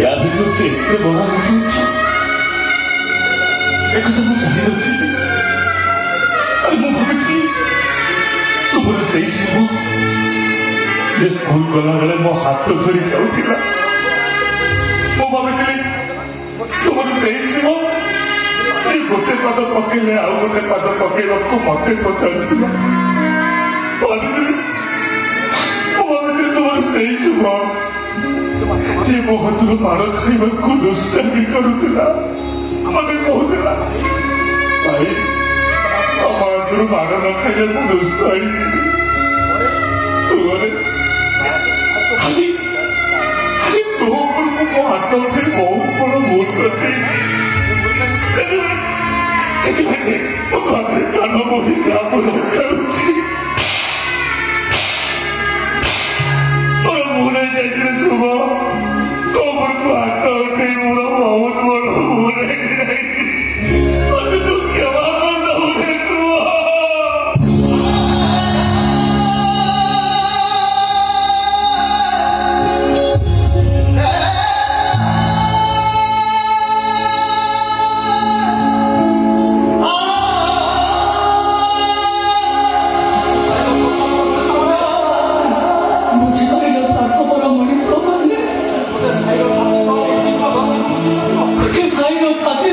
यादवों इतने बड़ा झूठ एक तो मैं जानी नथी अरे मु भावी तुमर से शिव ये स्कूल गला बेले मो हाथ धरी जाऊला मु भावी तुमर से शिव ये गोटे पाद पकेले आउ गोटे पाद पकेला को मते पचारुला भावी तुमर से शिव जे मो हाथरू माड़ खाइबा दुष्टामी करुला मत कहला भाई ଆମ ହାତରୁ ମାଡ଼ ନ ଖାଇଲେ ମୁଁ ଦୁଷ୍ଟ ହେଇଯିବି ଶୁଣରେ ଆଜି ତୋ ଉପରକୁ ମୋ ହାତ ଉଠେଇ ବହୁତ ବଡ଼ ଭୁଲ କରିଦେଇଛି ସେଥିପାଇଁ ମୋ ଘରେ କାନ ବହି ଚାପ ଦରକାରୁଛି ମୋର ଭୁଲ ହେଇଯାଇଥିଲେ ଶୁଭ ତୋ ଉପରକୁ ହାତ ଉଠେଇ ମୋର ବହୁତ ବଡ଼ ଭୁଲ ହେଇଯାଇଛି ମତେ ତୁ କ୍ଷମା କରିଦବୁ भाई